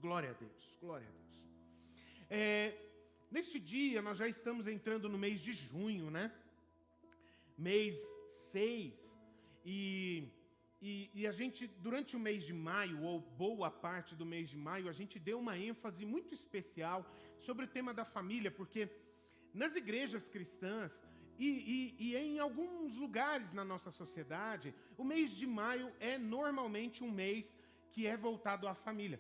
Glória a Deus, glória a Deus. Neste dia, nós já estamos entrando no mês de junho, né? Mês 6. E a gente, durante o mês de maio, ou boa parte do mês de maio, a gente deu uma ênfase muito especial sobre o tema da família, porque nas igrejas cristãs e em alguns lugares na nossa sociedade, o mês de maio é normalmente um mês que é voltado à família.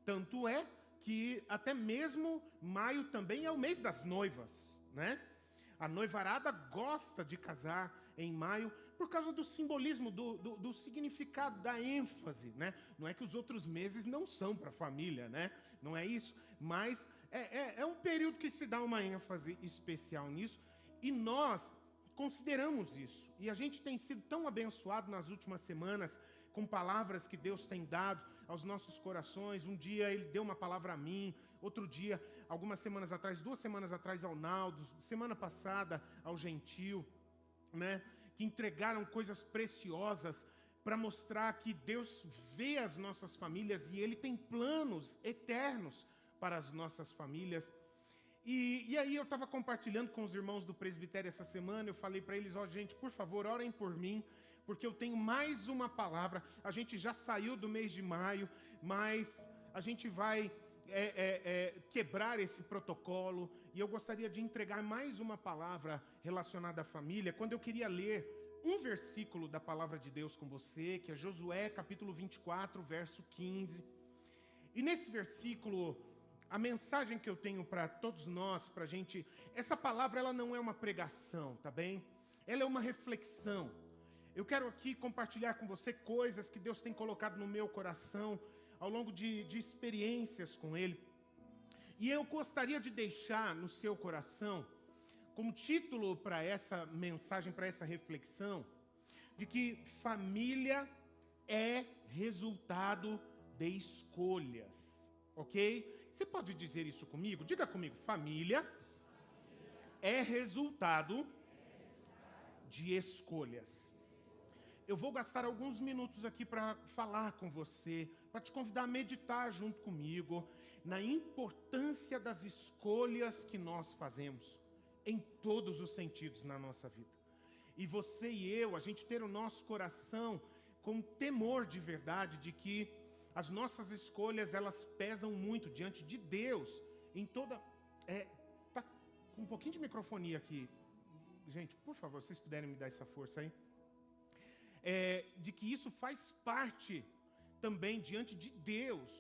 Tanto é que até mesmo maio também é o mês das noivas, né? A noivarada gosta de casar em maio por causa do simbolismo, do significado, da ênfase, né? Não é que os outros meses não são para a família, né? Não é isso, mas é um período que se dá uma ênfase especial nisso, e nós consideramos isso. E a gente tem sido tão abençoado nas últimas semanas com palavras que Deus tem dado aos nossos corações. Um dia Ele deu uma palavra a mim, outro dia, algumas semanas atrás, 2 semanas atrás ao Naldo, semana passada ao Gentil, né? Que entregaram coisas preciosas para mostrar que Deus vê as nossas famílias e Ele tem planos eternos para as nossas famílias. E aí eu estava compartilhando com os irmãos do presbitério essa semana, eu falei para eles, gente, por favor, orem por mim, porque eu tenho mais uma palavra. A gente já saiu do mês de maio, mas a gente vai quebrar esse protocolo, e eu gostaria de entregar mais uma palavra relacionada à família, quando eu queria ler um versículo da palavra de Deus com você, que é Josué capítulo 24, verso 15. E nesse versículo, a mensagem que eu tenho para todos nós, para a gente, essa palavra ela não é uma pregação, tá bem? Ela é uma reflexão. Eu quero aqui compartilhar com você coisas que Deus tem colocado no meu coração ao longo de experiências com Ele. E eu gostaria de deixar no seu coração, como título para essa mensagem, para essa reflexão, de que família é resultado de escolhas. Ok? Você pode dizer isso comigo? Diga comigo. Família é resultado de escolhas. Eu vou gastar alguns minutos aqui para falar com você, para te convidar a meditar junto comigo na importância das escolhas que nós fazemos em todos os sentidos na nossa vida. E você e eu, a gente ter o nosso coração com temor de verdade de que as nossas escolhas, elas pesam muito diante de Deus, em toda... Tá com um pouquinho de microfonia aqui. Gente, por favor, vocês puderem me dar essa força aí. De que isso faz parte também diante de Deus,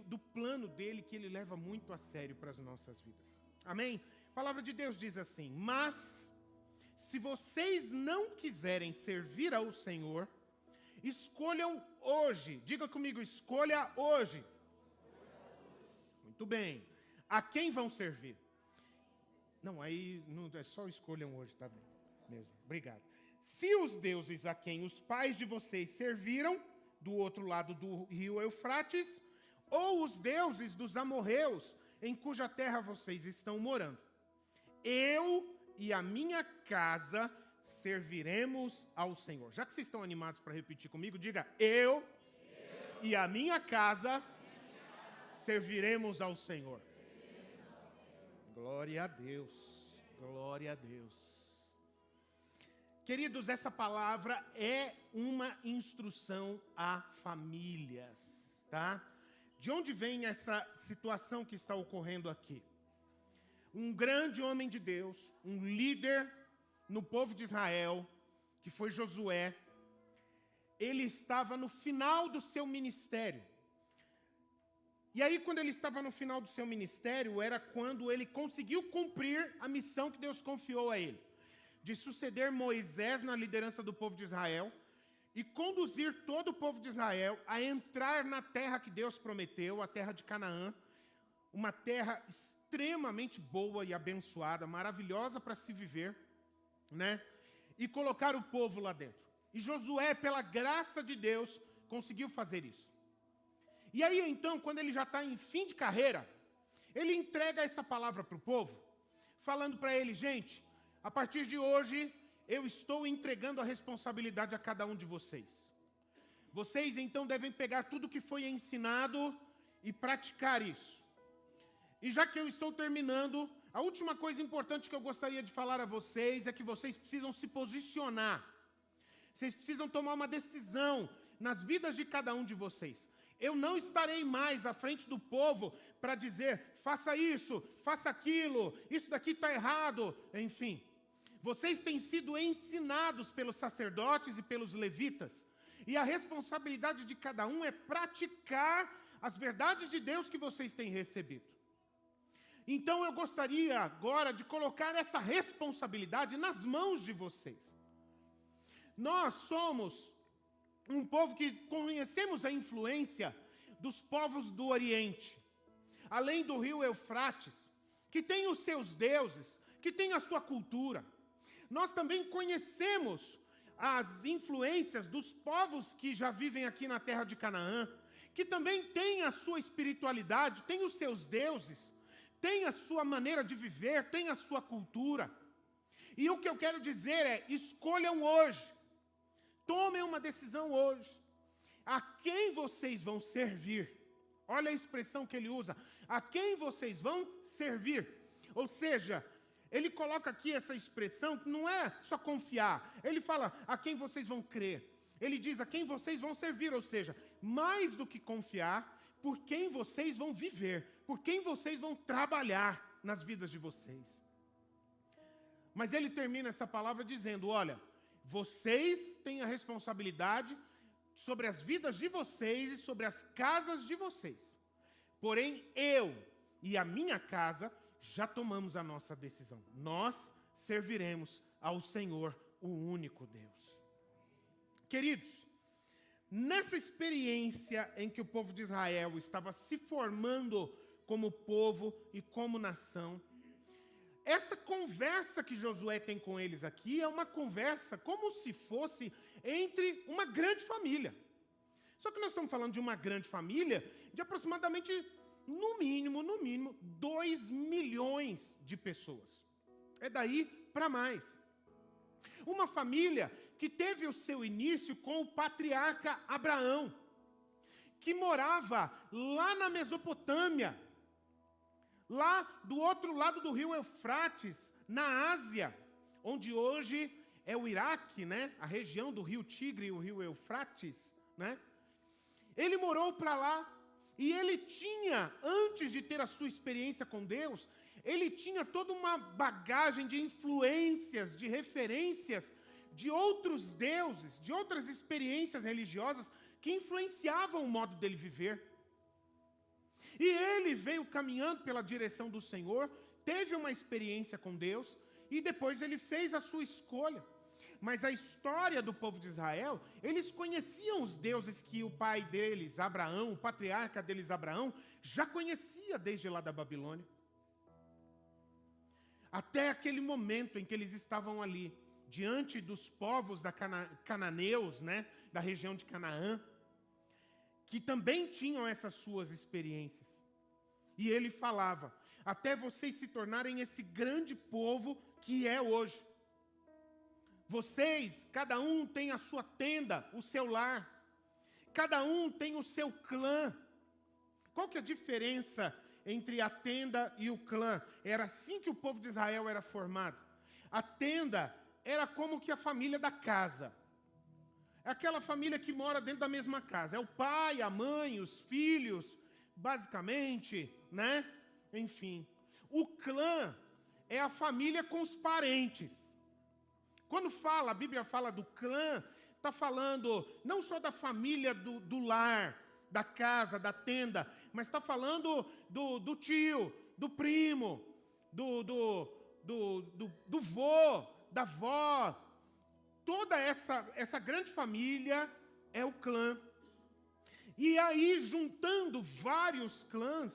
do plano dele, que ele leva muito a sério para as nossas vidas. Amém? A palavra de Deus diz assim: mas, se vocês não quiserem servir ao Senhor, escolham hoje. Diga comigo, escolha hoje. Muito bem. A quem vão servir? Não, aí não é só escolham hoje, tá bem? Mesmo. Obrigado. Se os deuses a quem os pais de vocês serviram, do outro lado do rio Eufrates, ou os deuses dos amorreus, em cuja terra vocês estão morando, eu e a minha casa serviremos ao Senhor. Já que vocês estão animados para repetir comigo, diga: eu e a minha casa serviremos ao Senhor. Glória a Deus, glória a Deus. Queridos, essa palavra é uma instrução a famílias, tá? De onde vem essa situação que está ocorrendo aqui? Um grande homem de Deus, um líder no povo de Israel, que foi Josué, ele estava no final do seu ministério. E aí, quando ele estava no final do seu ministério, era quando ele conseguiu cumprir a missão que Deus confiou a ele, de suceder Moisés na liderança do povo de Israel e conduzir todo o povo de Israel a entrar na terra que Deus prometeu, a terra de Canaã, uma terra extremamente boa e abençoada, maravilhosa para se viver, né? E colocar o povo lá dentro. E Josué, pela graça de Deus, conseguiu fazer isso. E aí, então, quando ele já está em fim de carreira, ele entrega essa palavra para o povo, falando para ele: gente, a partir de hoje, eu estou entregando a responsabilidade a cada um de vocês. Vocês, então, devem pegar tudo que foi ensinado e praticar isso. E já que eu estou terminando, a última coisa importante que eu gostaria de falar a vocês é que vocês precisam se posicionar. Vocês precisam tomar uma decisão nas vidas de cada um de vocês. Eu não estarei mais à frente do povo para dizer, faça isso, faça aquilo, isso daqui está errado, enfim. Vocês têm sido ensinados pelos sacerdotes e pelos levitas, e a responsabilidade de cada um é praticar as verdades de Deus que vocês têm recebido. Então eu gostaria agora de colocar essa responsabilidade nas mãos de vocês. Nós somos um povo que conhecemos a influência dos povos do Oriente, além do rio Eufrates, que tem os seus deuses, que tem a sua cultura. Nós também conhecemos as influências dos povos que já vivem aqui na terra de Canaã, que também tem a sua espiritualidade, tem os seus deuses, tem a sua maneira de viver, tem a sua cultura. E o que eu quero dizer é, escolham hoje, tomem uma decisão hoje, a quem vocês vão servir. Olha a expressão que ele usa, a quem vocês vão servir. Ou seja, ele coloca aqui essa expressão que não é só confiar, ele fala a quem vocês vão crer. Ele diz a quem vocês vão servir, ou seja, mais do que confiar, por quem vocês vão viver, por quem vocês vão trabalhar nas vidas de vocês. Mas ele termina essa palavra dizendo, olha, vocês têm a responsabilidade sobre as vidas de vocês e sobre as casas de vocês. Porém, eu e a minha casa já tomamos a nossa decisão. Nós serviremos ao Senhor, o único Deus. Queridos, nessa experiência em que o povo de Israel estava se formando como povo e como nação, essa conversa que Josué tem com eles aqui é uma conversa como se fosse entre uma grande família. Só que nós estamos falando de uma grande família de aproximadamente, no mínimo, 2 milhões de pessoas. É daí para mais. Uma família que teve o seu início com o patriarca Abraão, que morava lá na Mesopotâmia, lá do outro lado do rio Eufrates, na Ásia, onde hoje é o Iraque, né? A região do rio Tigre e o rio Eufrates, né? Ele morou para lá e ele tinha, antes de ter a sua experiência com Deus, ele tinha toda uma bagagem de influências, de referências de outros deuses, de outras experiências religiosas que influenciavam o modo dele viver. E ele veio caminhando pela direção do Senhor, teve uma experiência com Deus, e depois ele fez a sua escolha. Mas a história do povo de Israel, eles conheciam os deuses que o pai deles, Abraão, o patriarca deles, Abraão, já conhecia desde lá da Babilônia. Até aquele momento em que eles estavam ali, diante dos povos cananeus, né, da região de Canaã, que também tinham essas suas experiências. E ele falava, até vocês se tornarem esse grande povo que é hoje. Vocês, cada um tem a sua tenda, o seu lar. Cada um tem o seu clã. Qual que é a diferença entre a tenda e o clã? Era assim que o povo de Israel era formado. A tenda era como que a família da casa. É aquela família que mora dentro da mesma casa. É o pai, a mãe, os filhos, basicamente, né? Enfim. O clã é a família com os parentes. Quando fala, a Bíblia fala do clã, está falando não só da família do lar, da casa, da tenda, mas está falando do tio, do primo, do vô, da avó. Toda essa grande família é o clã. E aí, juntando vários clãs,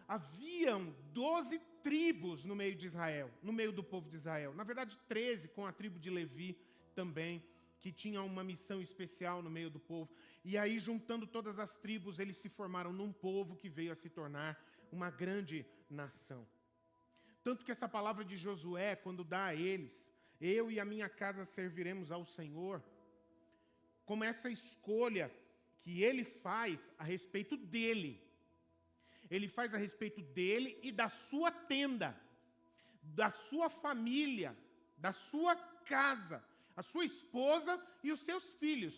haviam 12 tribos no meio de Israel, no meio do povo de Israel. Na verdade, 13, com a tribo de Levi também, que tinha uma missão especial no meio do povo. E aí, juntando todas as tribos, eles se formaram num povo que veio a se tornar uma grande nação. Tanto que essa palavra de Josué, quando dá a eles, eu e a minha casa serviremos ao Senhor, como essa escolha que ele faz a respeito dele, ele faz a respeito dele e da sua tenda, da sua família, da sua casa, a sua esposa e os seus filhos.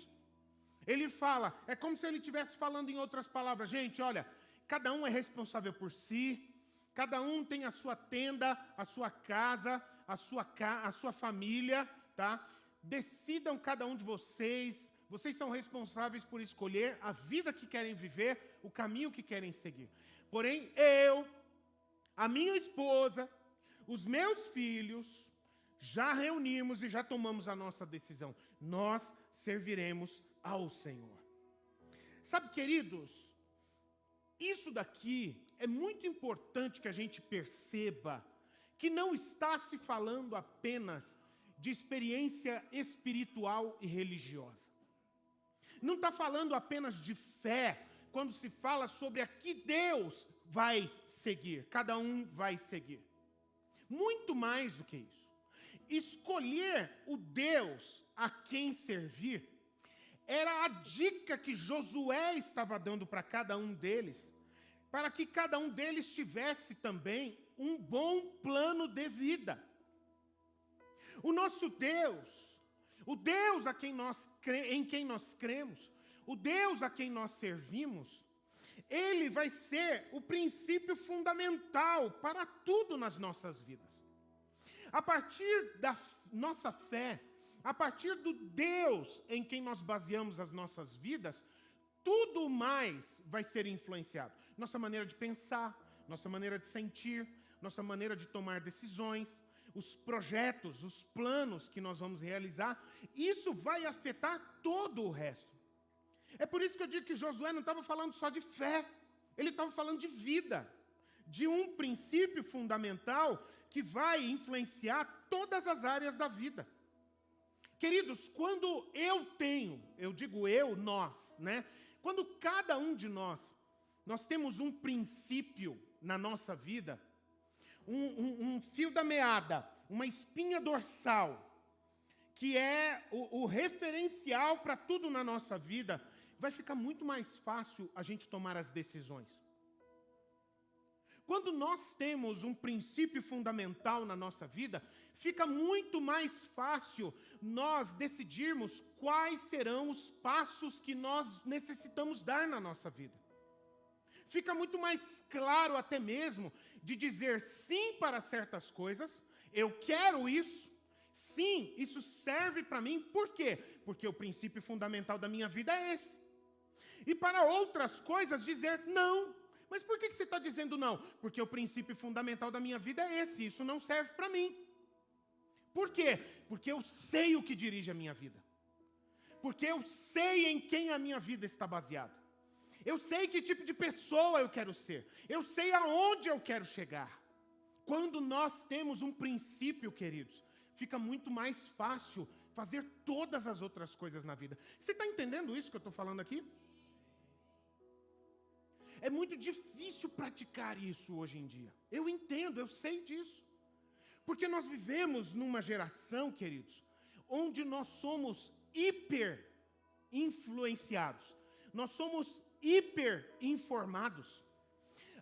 Ele fala, é como se ele estivesse falando em outras palavras. Gente, olha, cada um é responsável por si, cada um tem a sua tenda, a sua casa, a sua família, tá? Decidam cada um de vocês são responsáveis por escolher a vida que querem viver, o caminho que querem seguir. Porém, a minha esposa, os meus filhos, já reunimos e já tomamos a nossa decisão. Nós serviremos ao Senhor. Sabe, queridos, isso daqui é muito importante que a gente perceba que não está se falando apenas de experiência espiritual e religiosa. Não está falando apenas de fé, quando se fala sobre a que Deus vai seguir, cada um vai seguir. Muito mais do que isso. Escolher o Deus a quem servir era a dica que Josué estava dando para cada um deles, para que cada um deles tivesse também um bom plano de vida. O nosso Deus, o Deus em quem nós cremos, o Deus a quem nós servimos, Ele vai ser o princípio fundamental para tudo nas nossas vidas. A partir da nossa fé, a partir do Deus em quem nós baseamos as nossas vidas, tudo mais vai ser influenciado. Nossa maneira de pensar, nossa maneira de sentir, nossa maneira de tomar decisões, os projetos, os planos que nós vamos realizar, isso vai afetar todo o resto. É por isso que eu digo que Josué não estava falando só de fé, ele estava falando de vida, de um princípio fundamental que vai influenciar todas as áreas da vida. Queridos, quando nós, né? Quando cada um de nós temos um princípio na nossa vida, um fio da meada, uma espinha dorsal, que é o referencial para tudo na nossa vida, vai ficar muito mais fácil a gente tomar as decisões. Quando nós temos um princípio fundamental na nossa vida, fica muito mais fácil nós decidirmos quais serão os passos que nós necessitamos dar na nossa vida. Fica muito mais claro até mesmo de dizer sim para certas coisas, eu quero isso, sim, isso serve para mim, por quê? Porque o princípio fundamental da minha vida é esse. E para outras coisas dizer não. Mas por que você está dizendo não? Porque o princípio fundamental da minha vida é esse, isso não serve para mim. Por quê? Porque eu sei o que dirige a minha vida. Porque eu sei em quem a minha vida está baseada. Eu sei que tipo de pessoa eu quero ser. Eu sei aonde eu quero chegar. Quando nós temos um princípio, queridos, fica muito mais fácil fazer todas as outras coisas na vida. Você está entendendo isso que eu estou falando aqui? É muito difícil praticar isso hoje em dia. Eu entendo, eu sei disso. Porque nós vivemos numa geração, queridos, onde nós somos hiper influenciados. Nós somos hiper informados.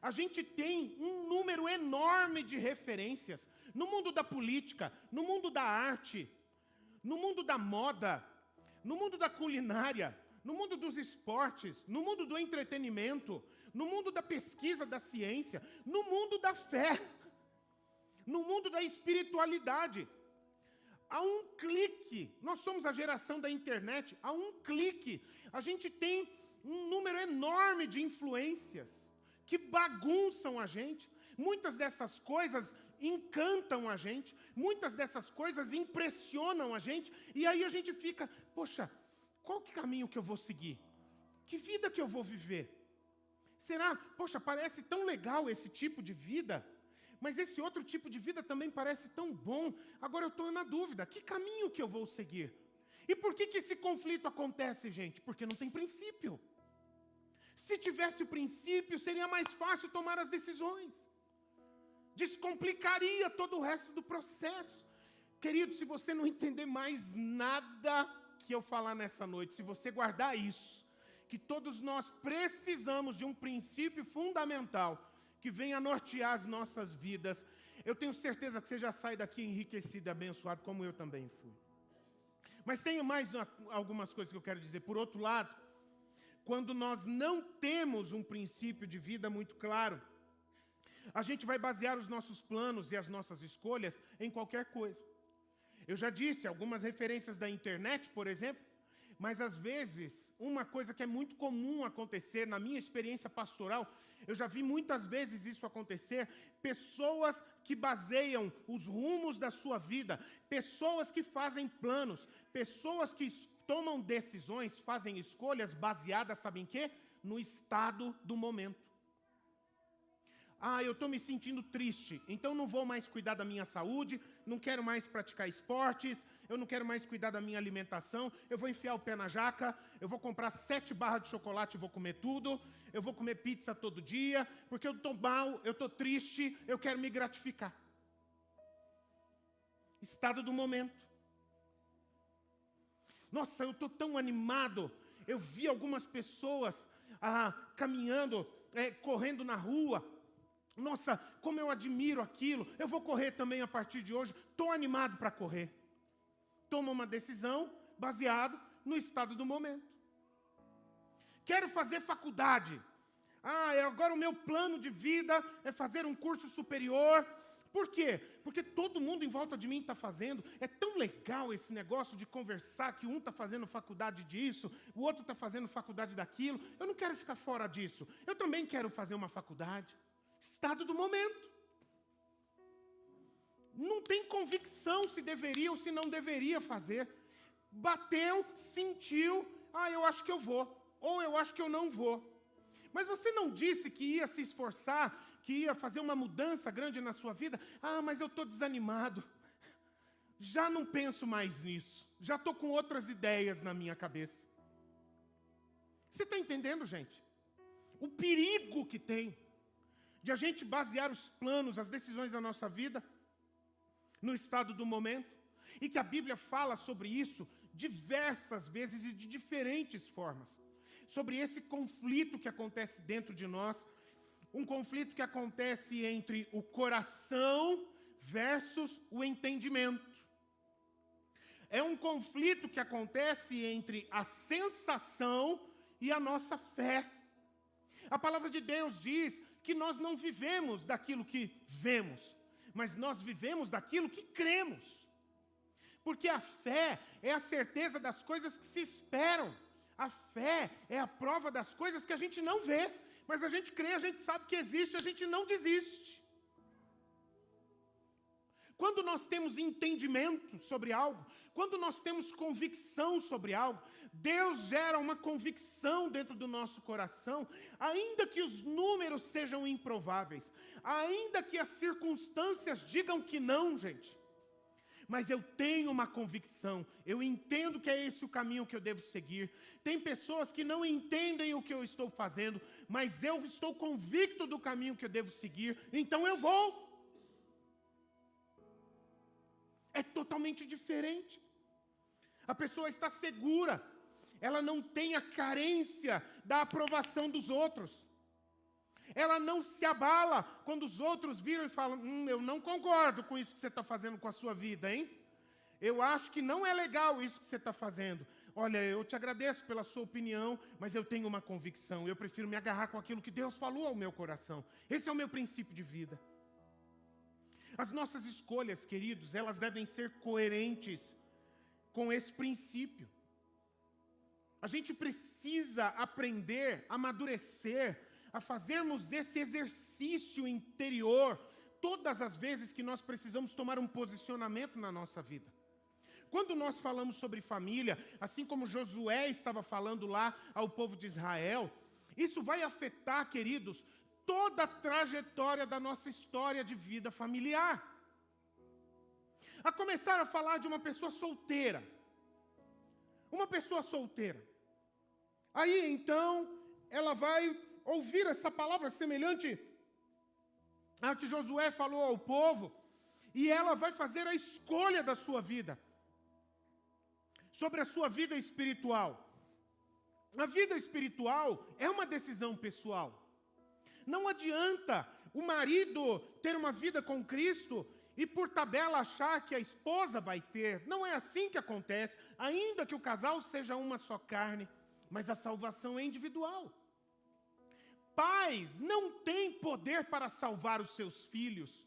A gente tem um número enorme de referências no mundo da política, no mundo da arte, no mundo da moda, no mundo da culinária, no mundo dos esportes, no mundo do entretenimento, no mundo da pesquisa da ciência, no mundo da fé, no mundo da espiritualidade. A um clique, nós somos a geração da internet, a um clique, a gente tem um número enorme de influências que bagunçam a gente. Muitas dessas coisas encantam a gente, muitas dessas coisas impressionam a gente, e aí a gente fica, poxa, qual que caminho que eu vou seguir? Que vida que eu vou viver? Será, poxa, parece tão legal esse tipo de vida, mas esse outro tipo de vida também parece tão bom, agora eu estou na dúvida, que caminho que eu vou seguir? E por que esse conflito acontece, gente? Porque não tem princípio. Se tivesse o princípio, seria mais fácil tomar as decisões. Descomplicaria todo o resto do processo. Querido, se você não entender mais nada que eu falar nessa noite, se você guardar isso, que todos nós precisamos de um princípio fundamental que venha nortear as nossas vidas. Eu tenho certeza que você já sai daqui enriquecido e abençoado, como eu também fui. Mas tem mais algumas coisas que eu quero dizer. Por outro lado, quando nós não temos um princípio de vida muito claro, a gente vai basear os nossos planos e as nossas escolhas em qualquer coisa. Eu já disse algumas referências da internet, por exemplo, mas às vezes, uma coisa que é muito comum acontecer, na minha experiência pastoral, eu já vi muitas vezes isso acontecer, pessoas que baseiam os rumos da sua vida, pessoas que fazem planos, pessoas que tomam decisões, fazem escolhas baseadas, sabem em quê? No estado do momento. Eu estou me sentindo triste, então não vou mais cuidar da minha saúde, não quero mais praticar esportes, eu não quero mais cuidar da minha alimentação, eu vou enfiar o pé na jaca, eu vou comprar 7 barras de chocolate e vou comer tudo, eu vou comer pizza todo dia, porque eu estou mal, eu estou triste, eu quero me gratificar. Estado do momento. Nossa, eu estou tão animado, eu vi algumas pessoas caminhando, correndo na rua. Nossa, como eu admiro aquilo, eu vou correr também a partir de hoje, estou animado para correr. Toma uma decisão baseada no estado do momento. Quero fazer faculdade. Agora o meu plano de vida é fazer um curso superior. Por quê? Porque todo mundo em volta de mim está fazendo. É tão legal esse negócio de conversar que um está fazendo faculdade disso, o outro está fazendo faculdade daquilo. Eu não quero ficar fora disso. Eu também quero fazer uma faculdade. Estado do momento. Não tem convicção se deveria ou se não deveria fazer. Bateu, sentiu, eu acho que eu vou, ou eu acho que eu não vou. Mas você não disse que ia se esforçar, que ia fazer uma mudança grande na sua vida? Mas eu estou desanimado. Já não penso mais nisso. Já estou com outras ideias na minha cabeça. Você está entendendo, gente? O perigo que tem de a gente basear os planos, as decisões da nossa vida no estado do momento, e que a Bíblia fala sobre isso diversas vezes e de diferentes formas, sobre esse conflito que acontece dentro de nós, um conflito que acontece entre o coração versus o entendimento. É um conflito que acontece entre a sensação e a nossa fé. A palavra de Deus diz que nós não vivemos daquilo que vemos, mas nós vivemos daquilo que cremos. Porque a fé é a certeza das coisas que se esperam. A fé é a prova das coisas que a gente não vê, mas a gente crê, a gente sabe que existe, a gente não desiste. Quando nós temos entendimento sobre algo, quando nós temos convicção sobre algo, Deus gera uma convicção dentro do nosso coração, ainda que os números sejam improváveis, ainda que as circunstâncias digam que não, gente. Mas eu tenho uma convicção, eu entendo que é esse o caminho que eu devo seguir. Tem pessoas que não entendem o que eu estou fazendo, mas eu estou convicto do caminho que eu devo seguir, então eu vou. É totalmente diferente. A pessoa está segura, ela não tem a carência da aprovação dos outros. Ela não se abala quando os outros viram e falam: eu não concordo com isso que você está fazendo com a sua vida, hein? Eu acho que não é legal isso que você está fazendo. Olha, eu te agradeço pela sua opinião, mas eu tenho uma convicção. Eu prefiro me agarrar com aquilo que Deus falou ao meu coração. Esse é o meu princípio de vida. As nossas escolhas, queridos, elas devem ser coerentes com esse princípio. A gente precisa aprender, amadurecer, a fazermos esse exercício interior todas as vezes que nós precisamos tomar um posicionamento na nossa vida. Quando nós falamos sobre família, assim como Josué estava falando lá ao povo de Israel, isso vai afetar, queridos, toda a trajetória da nossa história de vida familiar. A começar a falar de uma pessoa solteira. Uma pessoa solteira. Aí, então, ela vai ouvir essa palavra semelhante à que Josué falou ao povo, e ela vai fazer a escolha da sua vida, sobre a sua vida espiritual. A vida espiritual é uma decisão pessoal. Não adianta o marido ter uma vida com Cristo e por tabela achar que a esposa vai ter. Não é assim que acontece, ainda que o casal seja uma só carne, mas a salvação é individual. Pais não têm poder para salvar os seus filhos,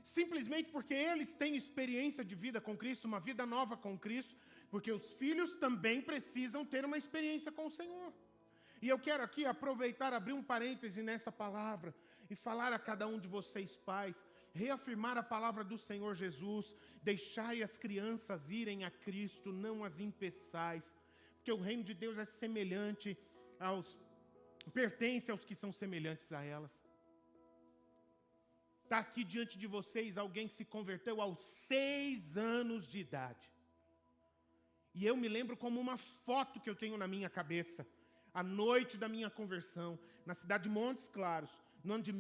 simplesmente porque eles têm experiência de vida com Cristo, uma vida nova com Cristo, porque os filhos também precisam ter uma experiência com o Senhor. E eu quero aqui aproveitar, abrir um parêntese nessa palavra e falar a cada um de vocês, pais, reafirmar a palavra do Senhor Jesus: deixai as crianças irem a Cristo, não as impeçais, porque o reino de Deus é semelhante pertence aos que são semelhantes a elas. Está aqui diante de vocês alguém que se converteu aos 6 anos de idade. E eu me lembro como uma foto que eu tenho na minha cabeça, a noite da minha conversão, na cidade de Montes Claros, no ano de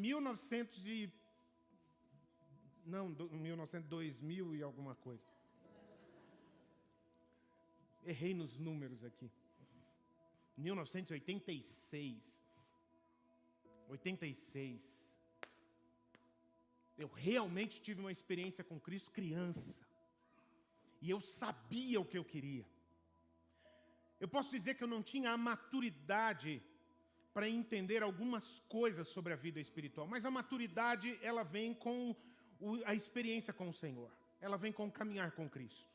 2000 e alguma coisa. Errei nos números aqui. 1986. 86. Eu realmente tive uma experiência com Cristo criança. E eu sabia o que eu queria. Eu posso dizer que eu não tinha a maturidade para entender algumas coisas sobre a vida espiritual. Mas a maturidade, ela vem com a experiência com o Senhor. Ela vem com o caminhar com Cristo.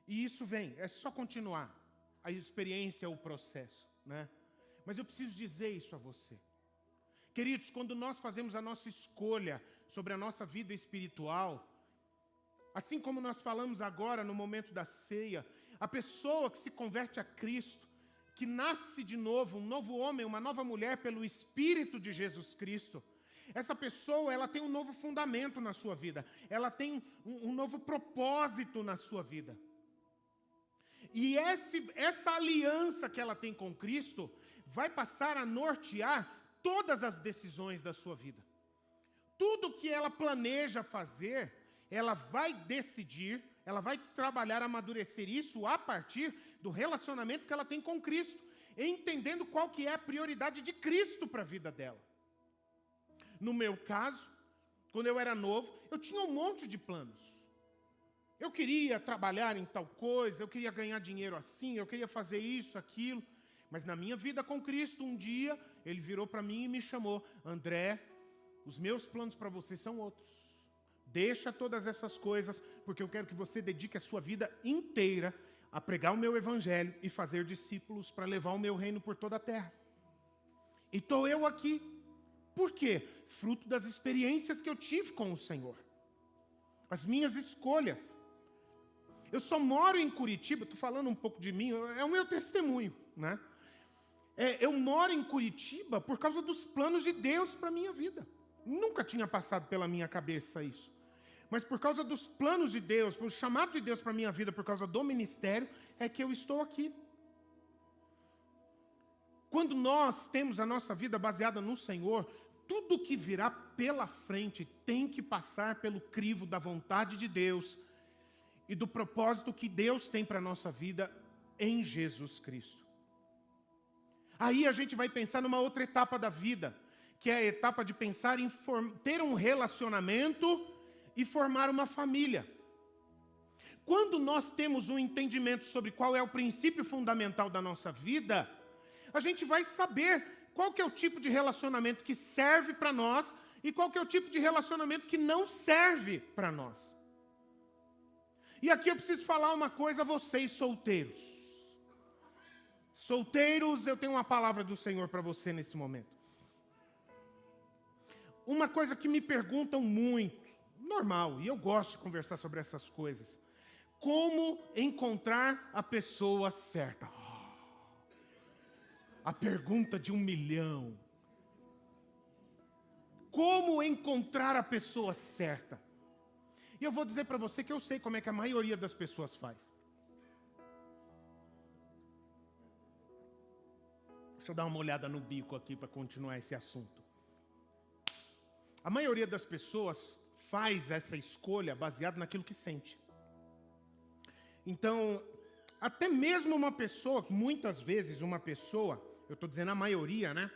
E isso vem, é só continuar. A experiência é o processo, né? Mas eu preciso dizer isso a você. Queridos, quando nós fazemos a nossa escolha sobre a nossa vida espiritual, assim como nós falamos agora no momento da ceia, a pessoa que se converte a Cristo, que nasce de novo, um novo homem, uma nova mulher pelo Espírito de Jesus Cristo, essa pessoa, ela tem um novo fundamento na sua vida, ela tem um novo propósito na sua vida. E essa aliança que ela tem com Cristo vai passar a nortear todas as decisões da sua vida. Tudo que ela planeja fazer, ela vai decidir, ela vai trabalhar, amadurecer isso a partir do relacionamento que ela tem com Cristo, entendendo qual que é a prioridade de Cristo para a vida dela. No meu caso, quando eu era novo, eu tinha um monte de planos. Eu queria trabalhar em tal coisa, eu queria ganhar dinheiro assim, eu queria fazer isso, aquilo. Mas na minha vida com Cristo, um dia, Ele virou para mim e me chamou: André, os meus planos para você são outros. Deixa todas essas coisas, porque eu quero que você dedique a sua vida inteira a pregar o meu evangelho e fazer discípulos para levar o meu reino por toda a terra. E estou eu aqui. Por quê? Fruto das experiências que eu tive com o Senhor. As minhas escolhas. Eu só moro em Curitiba, estou falando um pouco de mim, é o meu testemunho, né? Eu moro em Curitiba por causa dos planos de Deus para a minha vida. Nunca tinha passado pela minha cabeça isso. Mas por causa dos planos de Deus, pelo chamado de Deus para a minha vida, por causa do ministério, é que eu estou aqui. Quando nós temos a nossa vida baseada no Senhor, tudo que virá pela frente tem que passar pelo crivo da vontade de Deus e do propósito que Deus tem para a nossa vida em Jesus Cristo. Aí a gente vai pensar numa outra etapa da vida, que é a etapa de pensar em ter um relacionamento e formar uma família. Quando nós temos um entendimento sobre qual é o princípio fundamental da nossa vida, a gente vai saber qual que é o tipo de relacionamento que serve para nós e qual que é o tipo de relacionamento que não serve para nós. E aqui eu preciso falar uma coisa a vocês solteiros. Solteiros, eu tenho uma palavra do Senhor para você nesse momento. Uma coisa que me perguntam muito, normal, e eu gosto de conversar sobre essas coisas. Como encontrar a pessoa certa? A pergunta de 1 milhão. Como encontrar a pessoa certa? E eu vou dizer para você que eu sei como é que a maioria das pessoas faz. Deixa eu dar uma olhada no bico aqui para continuar esse assunto. A maioria das pessoas faz essa escolha baseada naquilo que sente. Então, Até mesmo uma pessoa, muitas vezes uma pessoa, eu estou dizendo a maioria, né?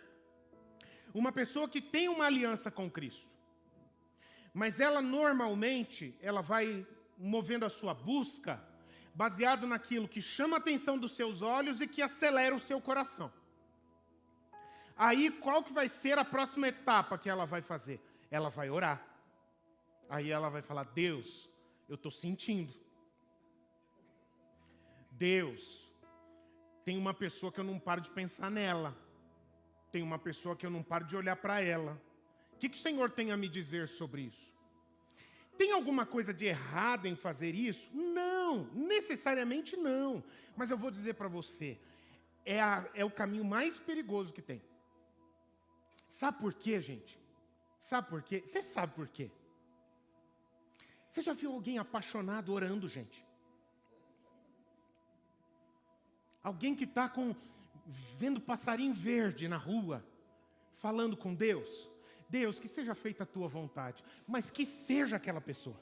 Uma pessoa que tem uma aliança com Cristo. Mas ela normalmente, ela vai movendo a sua busca baseado naquilo que chama a atenção dos seus olhos e que acelera o seu coração. Aí, qual que vai ser a próxima etapa que ela vai fazer? Ela vai orar. Aí ela vai falar, Deus, eu estou sentindo. Deus, tem uma pessoa que eu não paro de pensar nela. Tem uma pessoa que eu não paro de olhar para ela. O que o Senhor tem a me dizer sobre isso? Tem alguma coisa de errado em fazer isso? Não, necessariamente não. Mas eu vou dizer para você, é o caminho mais perigoso que tem. Sabe por quê, gente? Sabe por quê? Você sabe por quê? Você já viu alguém apaixonado orando, gente? Alguém que está vendo passarinho verde na rua, falando com Deus. Deus, que seja feita a tua vontade, mas que seja aquela pessoa.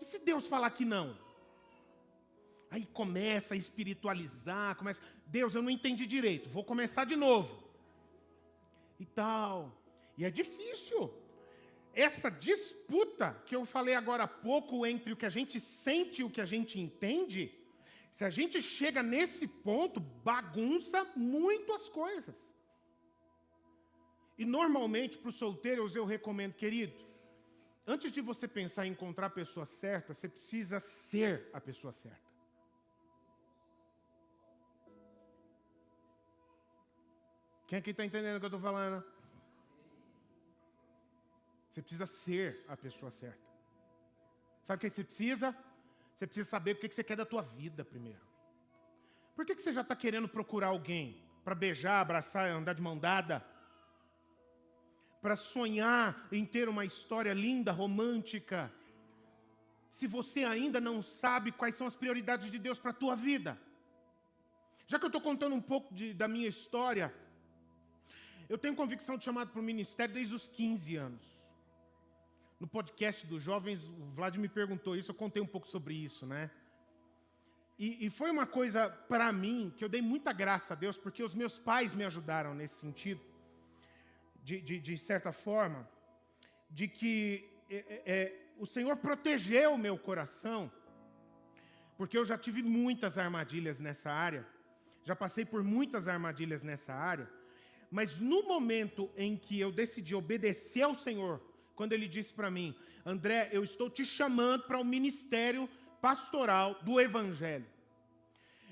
E se Deus falar que não? Aí começa a espiritualizar, Deus, eu não entendi direito, vou começar de novo. E tal. E é difícil. Essa disputa que eu falei agora há pouco entre o que a gente sente e o que a gente entende, se a gente chega nesse ponto, bagunça muito as coisas. E normalmente para os solteiros eu recomendo, querido, antes de você pensar em encontrar a pessoa certa, você precisa ser a pessoa certa. Quem aqui está entendendo o que eu estou falando? Você precisa ser a pessoa certa. Sabe o que você precisa? Você precisa saber o que você quer da tua vida primeiro. Por que você já está querendo procurar alguém para beijar, abraçar, andar de mão dada? Para sonhar em ter uma história linda, romântica, se você ainda não sabe quais são as prioridades de Deus para a tua vida? Já que eu estou contando um pouco da minha história, eu tenho convicção de chamado para o ministério desde os 15 anos. No podcast dos jovens, o Vlad me perguntou isso, eu contei um pouco sobre isso, né? E foi uma coisa, para mim, que eu dei muita graça a Deus, porque os meus pais me ajudaram nesse sentido, de certa forma, de que o Senhor protegeu o meu coração, porque eu já tive muitas armadilhas nessa área, já passei por muitas armadilhas nessa área, mas no momento em que eu decidi obedecer ao Senhor, quando Ele disse para mim, André, eu estou te chamando para o ministério pastoral do Evangelho.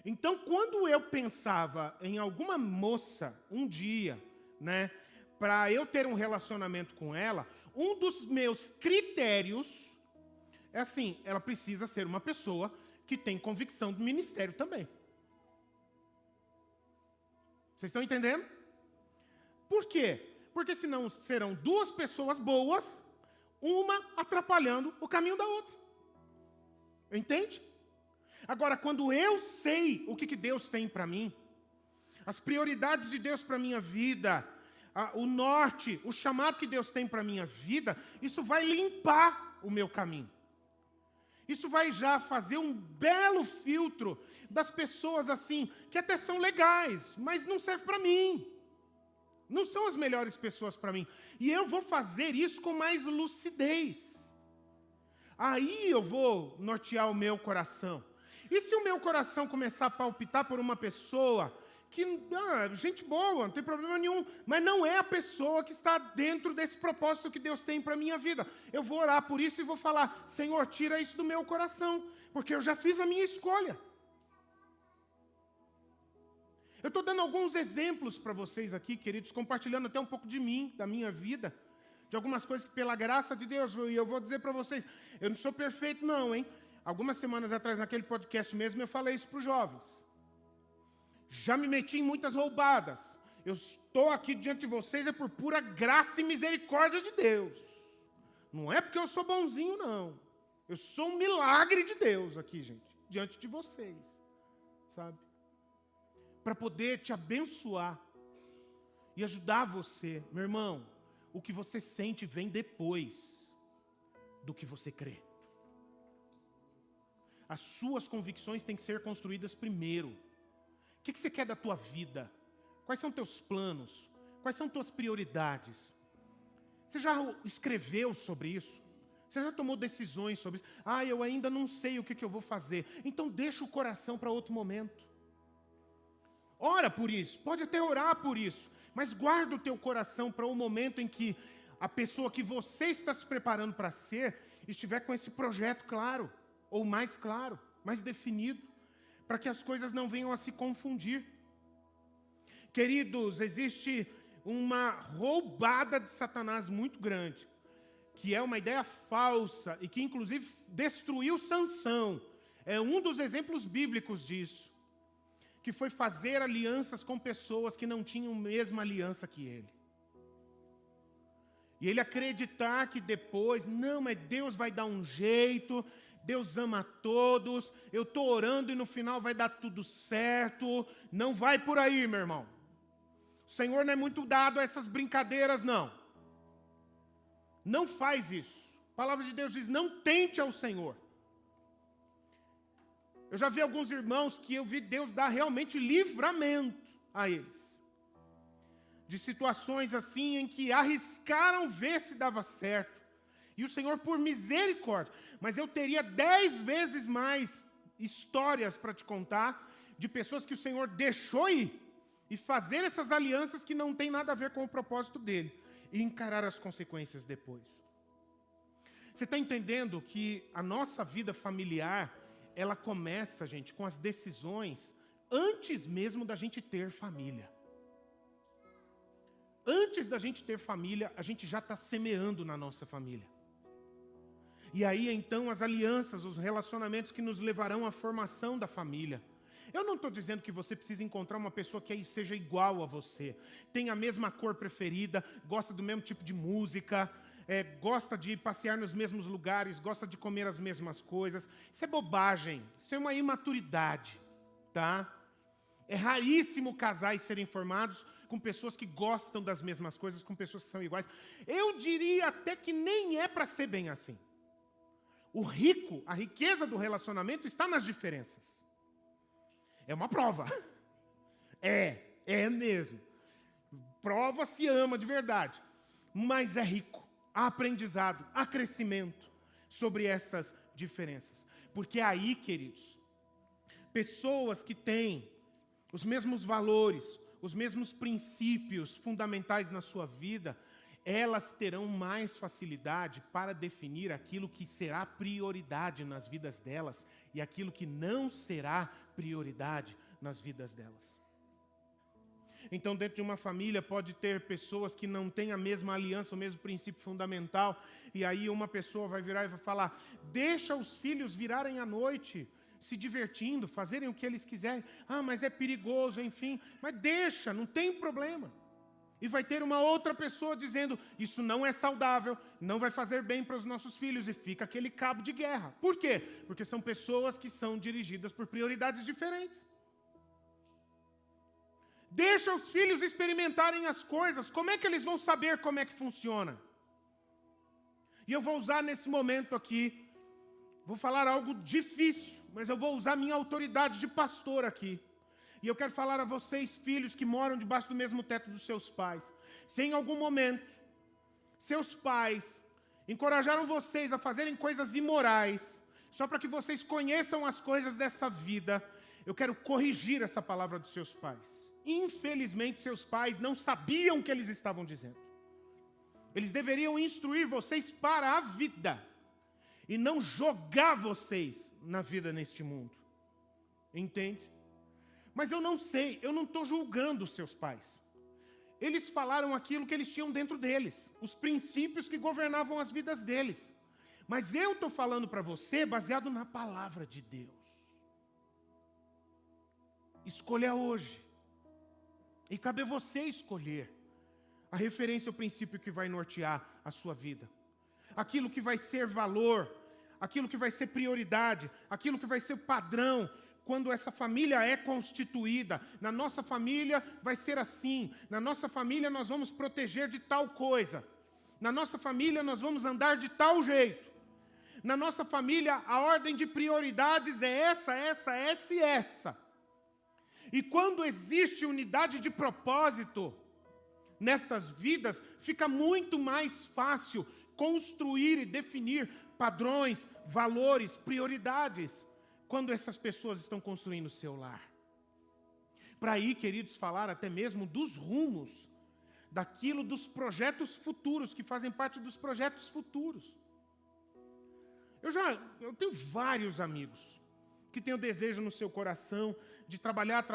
Então, quando eu pensava em alguma moça, um dia, né, para eu ter um relacionamento com ela, um dos meus critérios é assim, ela precisa ser uma pessoa que tem convicção do ministério também. Vocês estão entendendo? Por quê? Porque senão serão duas pessoas boas, uma atrapalhando o caminho da outra. Entende? Agora, quando eu sei o que Deus tem para mim, as prioridades de Deus para a minha vida, o norte, o chamado que Deus tem para a minha vida, isso vai limpar o meu caminho. Isso vai já fazer um belo filtro das pessoas assim, que até são legais, mas não servem para mim. Não são as melhores pessoas para mim. E eu vou fazer isso com mais lucidez. Aí eu vou nortear o meu coração. E se o meu coração começar a palpitar por uma pessoa que, gente boa, não tem problema nenhum, mas não é a pessoa que está dentro desse propósito que Deus tem para a minha vida. Eu vou orar por isso e vou falar, Senhor, tira isso do meu coração, porque eu já fiz a minha escolha. Eu estou dando alguns exemplos para vocês aqui, queridos, compartilhando até um pouco de mim, da minha vida, de algumas coisas que pela graça de Deus, e eu vou dizer para vocês, eu não sou perfeito não, hein? Algumas semanas atrás, naquele podcast mesmo, eu falei isso para os jovens. Já me meti em muitas roubadas. Eu estou aqui diante de vocês é por pura graça e misericórdia de Deus. Não é porque eu sou bonzinho, não. Eu sou um milagre de Deus aqui, gente, diante de vocês, sabe? Para poder te abençoar e ajudar você. Meu irmão, o que você sente vem depois do que você crê. As suas convicções têm que ser construídas primeiro. O que você quer da tua vida? Quais são teus planos? Quais são tuas prioridades? Você já escreveu sobre isso? Você já tomou decisões sobre isso? Eu ainda não sei o que eu vou fazer. Então deixa o coração para outro momento. Ora por isso, pode até orar por isso, mas guarda o teu coração para o momento em que a pessoa que você está se preparando para ser estiver com esse projeto claro, ou mais claro, mais definido, para que as coisas não venham a se confundir. Queridos, existe uma roubada de Satanás muito grande, que é uma ideia falsa e que inclusive destruiu Sansão. É um dos exemplos bíblicos disso, que foi fazer alianças com pessoas que não tinham a mesma aliança que ele. E ele acreditar que depois, não, mas Deus vai dar um jeito, Deus ama a todos, eu estou orando e no final vai dar tudo certo. Não vai por aí, meu irmão. O Senhor não é muito dado a essas brincadeiras, não. Não faz isso. A palavra de Deus diz, não tente ao Senhor. Eu já vi alguns irmãos que eu vi Deus dar realmente livramento a eles. De situações assim em que arriscaram ver se dava certo. E o Senhor por misericórdia. Mas eu teria 10 vezes mais histórias para te contar de pessoas que o Senhor deixou ir e fazer essas alianças que não tem nada a ver com o propósito dele. E encarar as consequências depois. Você está entendendo que a nossa vida familiar, ela começa, gente, com as decisões antes mesmo da gente ter família. Antes da gente ter família, a gente já está semeando na nossa família. E aí, então, as alianças, os relacionamentos que nos levarão à formação da família. Eu não estou dizendo que você precisa encontrar uma pessoa que seja igual a você, tem a mesma cor preferida, gosta do mesmo tipo de música, gosta de passear nos mesmos lugares, gosta de comer as mesmas coisas. Isso é bobagem, isso é uma imaturidade, tá? É raríssimo casais serem formados com pessoas que gostam das mesmas coisas, com pessoas que são iguais. Eu diria até que nem é para ser bem assim. A riqueza do relacionamento está nas diferenças. É uma prova. É mesmo. Prova se ama de verdade. Mas é rico. Há aprendizado, há crescimento sobre essas diferenças. Porque aí, queridos, pessoas que têm os mesmos valores, os mesmos princípios fundamentais na sua vida, elas terão mais facilidade para definir aquilo que será prioridade nas vidas delas e aquilo que não será prioridade nas vidas delas. Então, dentro de uma família pode ter pessoas que não têm a mesma aliança, o mesmo princípio fundamental, e aí uma pessoa vai virar e vai falar, deixa os filhos virarem à noite, se divertindo, fazerem o que eles quiserem. Mas é perigoso, enfim. Mas deixa, não tem problema. E vai ter uma outra pessoa dizendo, isso não é saudável, não vai fazer bem para os nossos filhos, e fica aquele cabo de guerra. Por quê? Porque são pessoas que são dirigidas por prioridades diferentes. Deixa os filhos experimentarem as coisas, como é que eles vão saber como é que funciona? E eu vou usar nesse momento aqui, vou falar algo difícil, mas eu vou usar minha autoridade de pastor aqui. E eu quero falar a vocês, filhos que moram debaixo do mesmo teto dos seus pais. Se em algum momento seus pais encorajaram vocês a fazerem coisas imorais, só para que vocês conheçam as coisas dessa vida, eu quero corrigir essa palavra dos seus pais. Infelizmente, seus pais não sabiam o que eles estavam dizendo. Eles deveriam instruir vocês para a vida e não jogar vocês na vida neste mundo. Entende? Mas eu não sei, eu não estou julgando os seus pais. Eles falaram aquilo que eles tinham dentro deles, os princípios que governavam as vidas deles. Mas eu estou falando para você baseado na palavra de Deus. Escolha hoje. E cabe a você escolher a referência ao princípio que vai nortear a sua vida. Aquilo que vai ser valor, aquilo que vai ser prioridade, aquilo que vai ser padrão. Quando essa família é constituída, na nossa família vai ser assim, na nossa família nós vamos proteger de tal coisa, na nossa família nós vamos andar de tal jeito. Na nossa família, a ordem de prioridades é essa, essa, essa e essa. E quando existe unidade de propósito nestas vidas, fica muito mais fácil construir e definir padrões, valores, prioridades, quando essas pessoas estão construindo o seu lar. Para aí, queridos, falar até mesmo dos rumos, daquilo dos projetos futuros, que fazem parte dos projetos futuros. Eu tenho vários amigos que têm o desejo no seu coração de trabalhar,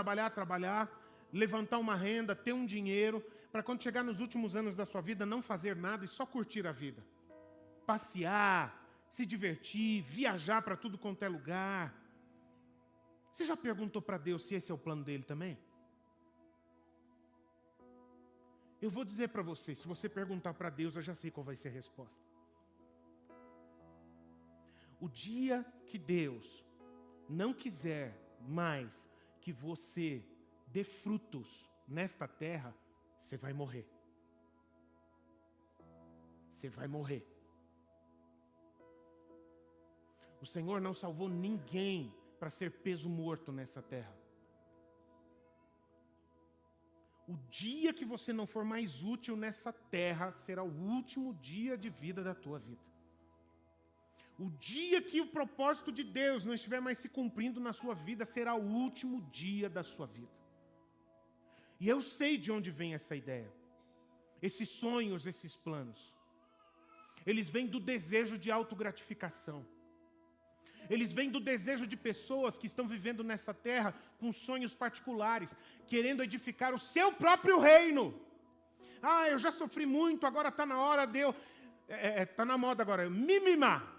levantar uma renda, ter um dinheiro, para quando chegar nos últimos anos da sua vida, não fazer nada e só curtir a vida. Passear, se divertir, viajar para tudo quanto é lugar. Você já perguntou para Deus se esse é o plano dele também? Eu vou dizer para você, se você perguntar para Deus, eu já sei qual vai ser a resposta. O dia que Deus não quiser mais que você dê frutos nesta terra, você vai morrer. Você vai morrer. O Senhor não salvou ninguém para ser peso morto nessa terra. O dia que você não for mais útil nessa terra, será o último dia de vida da tua vida. O dia que o propósito de Deus não estiver mais se cumprindo na sua vida, será o último dia da sua vida. E eu sei de onde vem essa ideia. Esses sonhos, esses planos. Eles vêm do desejo de autogratificação. Eles vêm do desejo de pessoas que estão vivendo nessa terra com sonhos particulares, querendo edificar o seu próprio reino. Ah, eu já sofri muito, agora está na hora de eu... Está na moda agora, me mimar.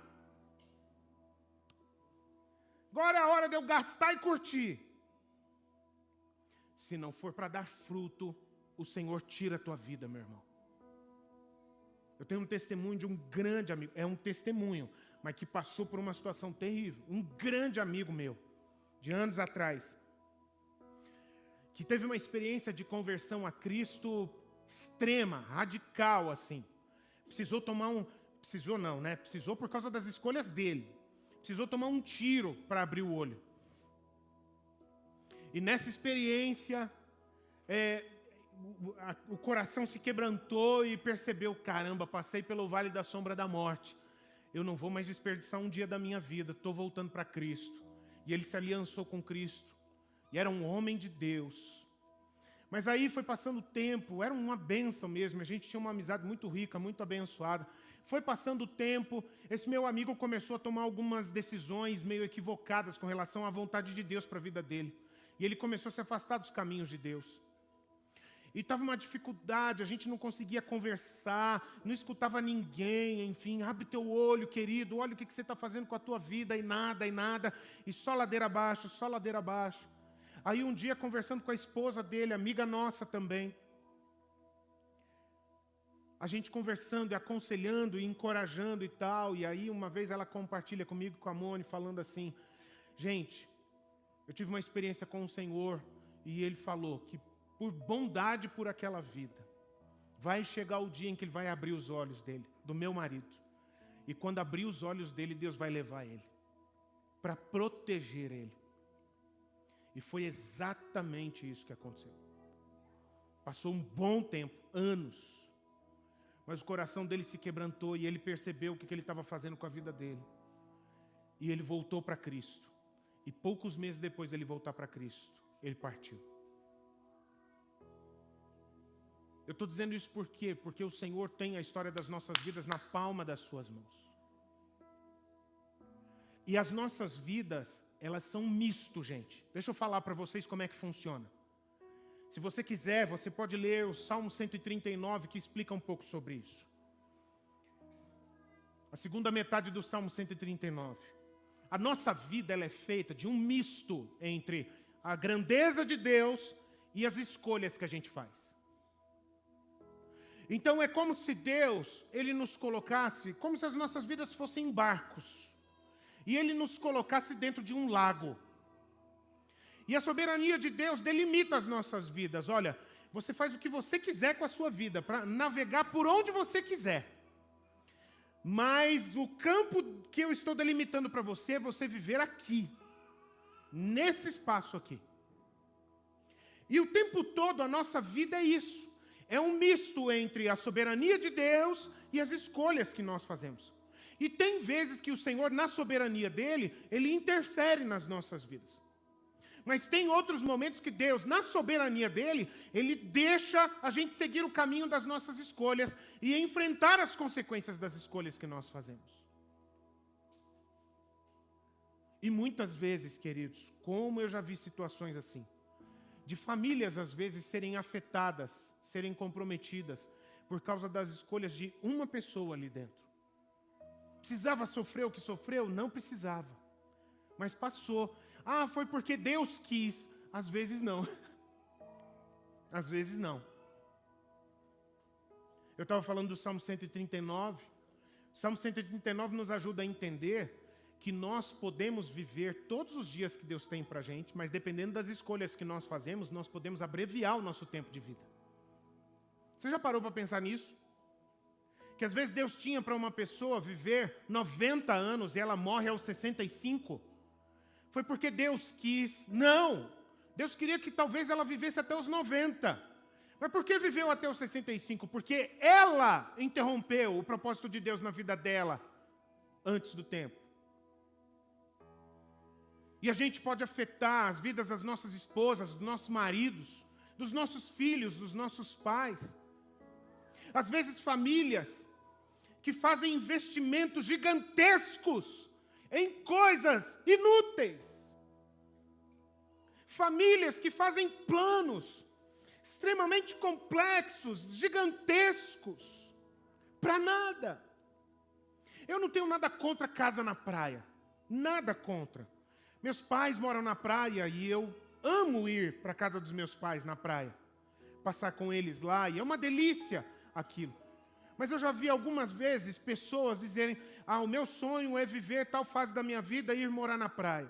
Agora é a hora de eu gastar e curtir. Se não for para dar fruto, o Senhor tira a tua vida, meu irmão. Eu tenho um testemunho de um grande amigo, é um testemunho, mas que passou por uma situação terrível. Um grande amigo meu, de anos atrás, que teve uma experiência de conversão a Cristo extrema, radical, assim. Precisou por causa das escolhas dele. Precisou tomar um tiro para abrir o olho. E nessa experiência, o coração se quebrantou e percebeu, caramba, passei pelo vale da sombra da morte. Eu não vou mais desperdiçar um dia da minha vida, estou voltando para Cristo. E ele se aliançou com Cristo. E era um homem de Deus. Mas aí foi passando o tempo, era uma bênção mesmo, a gente tinha uma amizade muito rica, muito abençoada. Foi passando o tempo, esse meu amigo começou a tomar algumas decisões meio equivocadas com relação à vontade de Deus para a vida dele. E ele começou a se afastar dos caminhos de Deus. E estava uma dificuldade, a gente não conseguia conversar, não escutava ninguém, enfim, abre teu olho, querido, olha o que você está fazendo com a tua vida, e nada, e só ladeira abaixo, só ladeira abaixo. Aí um dia, conversando com a esposa dele, amiga nossa também, a gente conversando e aconselhando e encorajando e tal, e aí uma vez ela compartilha comigo, com a Mone, falando assim, gente, eu tive uma experiência com o Senhor, e ele falou que por bondade por aquela vida, vai chegar o dia em que ele vai abrir os olhos dele, do meu marido. E quando abrir os olhos dele, Deus vai levar ele, para proteger ele. E foi exatamente isso que aconteceu. Passou um bom tempo, anos, mas o coração dele se quebrantou e ele percebeu o que ele estava fazendo com a vida dele. E ele voltou para Cristo. E poucos meses depois dele voltar para Cristo, ele partiu. Eu estou dizendo isso por quê? Porque o Senhor tem a história das nossas vidas na palma das suas mãos. E as nossas vidas, elas são um misto, gente. Deixa eu falar para vocês como é que funciona. Se você quiser, você pode ler o Salmo 139, que explica um pouco sobre isso. A segunda metade do Salmo 139. A nossa vida, ela é feita de um misto entre a grandeza de Deus e as escolhas que a gente faz. Então é como se Deus, Ele nos colocasse, como se as nossas vidas fossem barcos. E Ele nos colocasse dentro de um lago. E a soberania de Deus delimita as nossas vidas. Olha, você faz o que você quiser com a sua vida, para navegar por onde você quiser. Mas o campo que eu estou delimitando para você é você viver aqui, nesse espaço aqui. E o tempo todo a nossa vida é isso. É um misto entre a soberania de Deus e as escolhas que nós fazemos. E tem vezes que o Senhor, na soberania dele, ele interfere nas nossas vidas. Mas tem outros momentos que Deus, na soberania dele, ele deixa a gente seguir o caminho das nossas escolhas e enfrentar as consequências das escolhas que nós fazemos. E muitas vezes, queridos, como eu já vi situações assim, de famílias às vezes serem afetadas, serem comprometidas por causa das escolhas de uma pessoa ali dentro. Precisava sofrer o que sofreu? Não precisava. Mas passou. Ah, foi porque Deus quis. Às vezes não. Às vezes não. Eu estava falando do Salmo 139. O Salmo 139 nos ajuda a entender que nós podemos viver todos os dias que Deus tem para a gente, mas dependendo das escolhas que nós fazemos, nós podemos abreviar o nosso tempo de vida. Você já parou para pensar nisso? Que às vezes Deus tinha para uma pessoa viver 90 anos e ela morre aos 65. Foi porque Deus quis. Não! Deus queria que talvez ela vivesse até os 90. Mas por que viveu até os 65? Porque ela interrompeu o propósito de Deus na vida dela antes do tempo. E a gente pode afetar as vidas das nossas esposas, dos nossos maridos, dos nossos filhos, dos nossos pais. Às vezes famílias que fazem investimentos gigantescos em coisas inúteis. Famílias que fazem planos extremamente complexos, gigantescos, para nada. Eu não tenho nada contra casa na praia, nada contra. Meus pais moram na praia e eu amo ir para a casa dos meus pais na praia, passar com eles lá, e é uma delícia aquilo. Mas eu já vi algumas vezes pessoas dizerem: o meu sonho é viver tal fase da minha vida e ir morar na praia.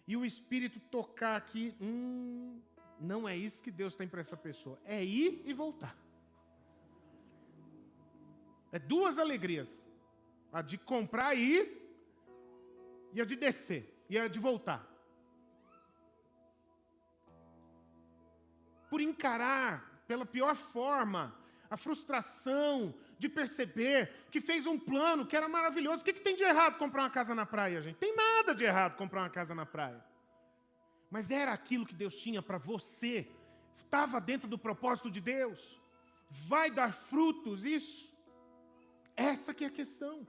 E o Espírito tocar aqui, não é isso que Deus tem para essa pessoa. É ir e voltar. É duas alegrias. A de comprar e ir, e a de descer, e a de voltar. Por encarar, pela pior forma, a frustração de perceber que fez um plano que era maravilhoso. O que tem de errado comprar uma casa na praia, gente? Tem nada de errado comprar uma casa na praia. Mas era aquilo que Deus tinha para você. Estava dentro do propósito de Deus. Vai dar frutos isso? Essa que é a questão.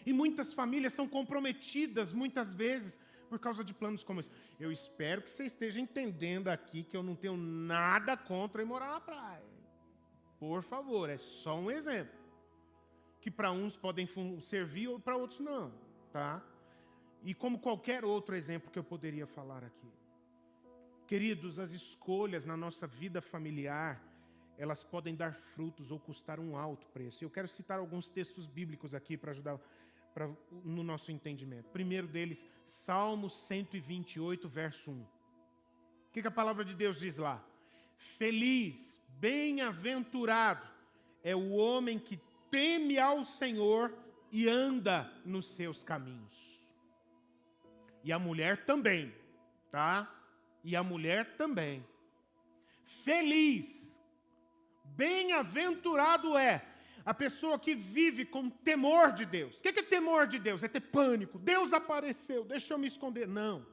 E muitas famílias são comprometidas, muitas vezes, por causa de planos como esse. Eu espero que você esteja entendendo aqui que eu não tenho nada contra ir morar na praia. Por favor, é só um exemplo. Que para uns podem servir ou para outros não, tá? E como qualquer outro exemplo que eu poderia falar aqui. Queridos, as escolhas na nossa vida familiar, elas podem dar frutos ou custar um alto preço. Eu quero citar alguns textos bíblicos aqui para ajudar no nosso entendimento. Primeiro deles, Salmo 128, verso 1. O que a palavra de Deus diz lá? Feliz, bem-aventurado é o homem que teme ao Senhor e anda nos seus caminhos. E a mulher também, tá? E a mulher também. Feliz, bem-aventurado é a pessoa que vive com temor de Deus. O que é temor de Deus? É ter pânico. Deus apareceu, deixa eu me esconder. Não.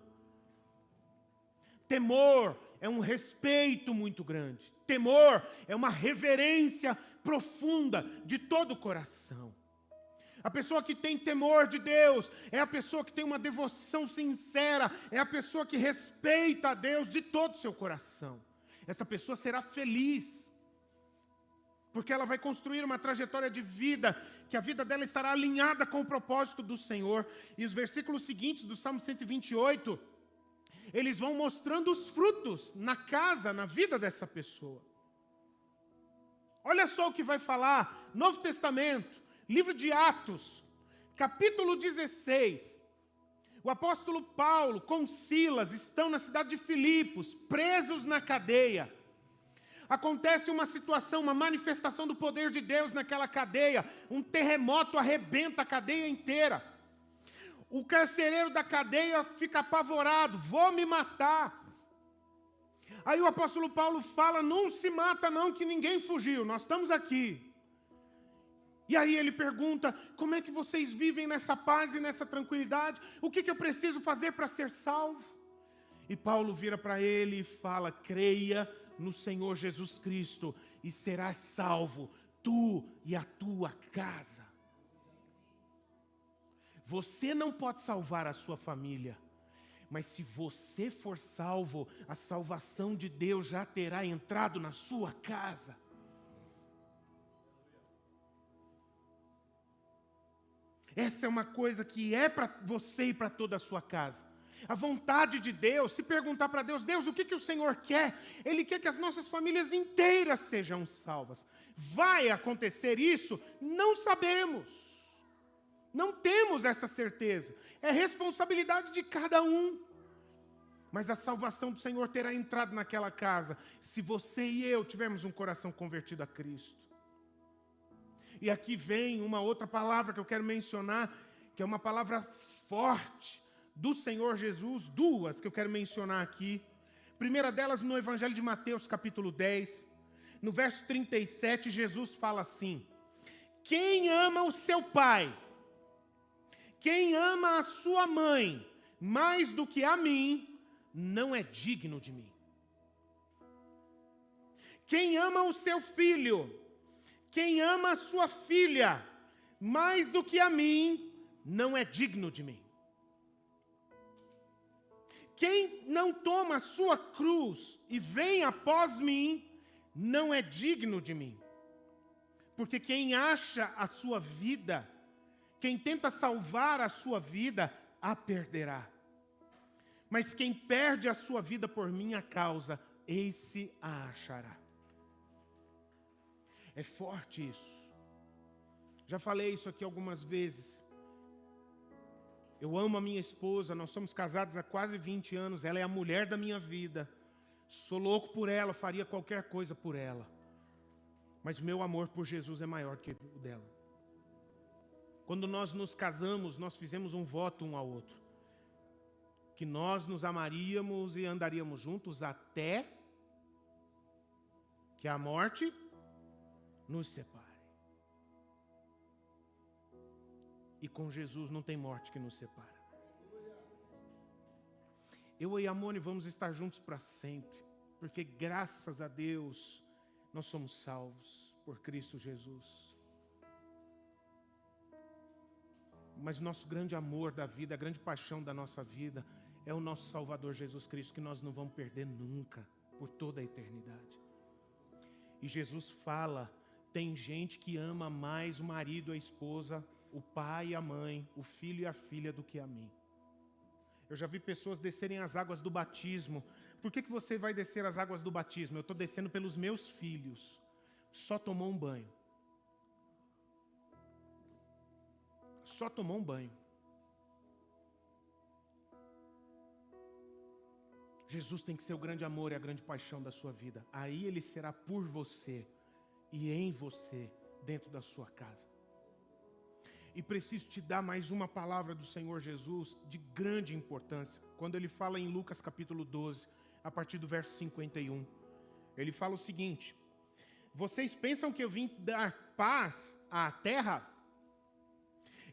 Temor é um respeito muito grande. Temor é uma reverência profunda de todo o coração. A pessoa que tem temor de Deus é a pessoa que tem uma devoção sincera, é a pessoa que respeita a Deus de todo o seu coração. Essa pessoa será feliz, porque ela vai construir uma trajetória de vida, que a vida dela estará alinhada com o propósito do Senhor. E os versículos seguintes do Salmo 128, eles vão mostrando os frutos na casa, na vida dessa pessoa. Olha só o que vai falar, Novo Testamento, livro de Atos, capítulo 16. O apóstolo Paulo com Silas estão na cidade de Filipos, presos na cadeia. Acontece uma situação, uma manifestação do poder de Deus naquela cadeia. Um terremoto arrebenta a cadeia inteira. O carcereiro da cadeia fica apavorado. Vou me matar. Aí o apóstolo Paulo fala, não se mata não, que ninguém fugiu. Nós estamos aqui. E aí ele pergunta, como é que vocês vivem nessa paz e nessa tranquilidade? O que eu preciso fazer para ser salvo? E Paulo vira para ele e fala, creia no Senhor Jesus Cristo e serás salvo, tu e a tua casa. Você não pode salvar a sua família, mas se você for salvo, a salvação de Deus já terá entrado na sua casa. Essa é uma coisa que é para você e para toda a sua casa. A vontade de Deus, se perguntar para Deus, Deus, o que o Senhor quer? Ele quer que as nossas famílias inteiras sejam salvas. Vai acontecer isso? Não sabemos. Não temos essa certeza. É responsabilidade de cada um. Mas a salvação do Senhor terá entrado naquela casa, se você e eu tivermos um coração convertido a Cristo. E aqui vem uma outra palavra que eu quero mencionar, que é uma palavra forte do Senhor Jesus, duas que eu quero mencionar aqui. Primeira delas no Evangelho de Mateus, capítulo 10, no verso 37, Jesus fala assim, quem ama o seu pai, quem ama a sua mãe, mais do que a mim, não é digno de mim. Quem ama o seu filho, quem ama a sua filha, mais do que a mim, não é digno de mim. Quem não toma a sua cruz e vem após mim, não é digno de mim. Porque quem acha a sua vida, quem tenta salvar a sua vida, a perderá. Mas quem perde a sua vida por minha causa, esse a achará. É forte isso. Já falei isso aqui algumas vezes. Eu amo a minha esposa, nós somos casados há quase 20 anos, ela é a mulher da minha vida. Sou louco por ela, faria qualquer coisa por ela. Mas o meu amor por Jesus é maior que o dela. Quando nós nos casamos, nós fizemos um voto um ao outro. Que nós nos amaríamos e andaríamos juntos até que a morte nos separe. E com Jesus não tem morte que nos separa. Eu e a Mone vamos estar juntos para sempre, porque graças a Deus nós somos salvos por Cristo Jesus. Mas nosso grande amor da vida, a grande paixão da nossa vida é o nosso Salvador Jesus Cristo, que nós não vamos perder nunca, por toda a eternidade. E Jesus fala, tem gente que ama mais o marido, a esposa, o pai e a mãe, o filho e a filha do que a mim. Eu já vi pessoas descerem as águas do batismo. Por que você vai descer as águas do batismo? Eu estou descendo pelos meus filhos. Só tomou um banho. Só tomou um banho. Jesus tem que ser o grande amor e a grande paixão da sua vida. Aí Ele será por você e em você, dentro da sua casa. E preciso te dar mais uma palavra do Senhor Jesus de grande importância. Quando Ele fala em Lucas capítulo 12, a partir do verso 51. Ele fala o seguinte: vocês pensam que eu vim dar paz à terra?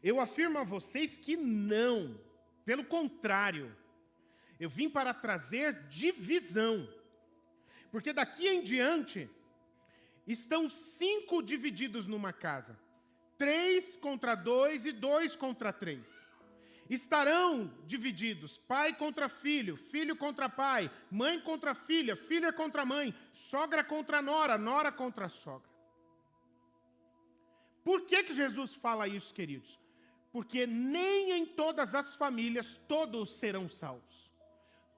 Eu afirmo a vocês que não. Pelo contrário, eu vim para trazer divisão. Porque daqui em diante, estão 5 divididos numa casa. 3 contra 2 e 2 contra 3. Estarão divididos, pai contra filho, filho contra pai, mãe contra filha, filha contra mãe, sogra contra nora, nora contra sogra. Por que Jesus fala isso, queridos? Porque nem em todas as famílias todos serão salvos.